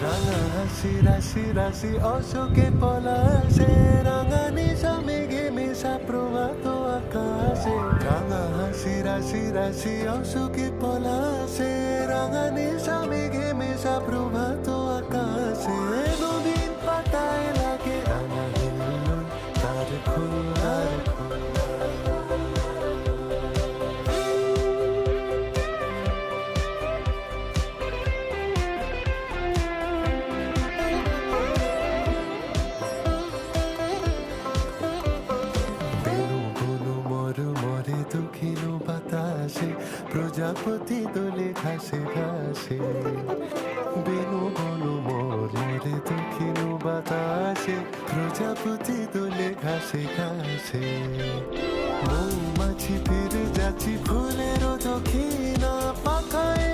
রাঙা হাসি রাশি রাশি অশোকে পলাশে, রাঙা নিশা মেঘে মেশা প্রভাত আকাশে। রাঙা হাসি রাশি রাশি অশোকে পলাশে, রাঙা নিশা মেঘে মেশা প্রভাত আকাশে। নদীর পাতায় লাগে রাঙা হিল্লোল, তার খোল আর খোল। বেণুগুলো মরমরে দক্ষিণ বাতাসে, প্রজাপতি দোলে ঘাসে ঘাসে। বেণুগুলো মরমরে দক্ষিণ বাতাসে, প্রজাপতি দোলে ঘাসে ঘাসে। মৌমাছি ফিরে যাচ্ছি ফুলেরও দক্ষিণা পাখায়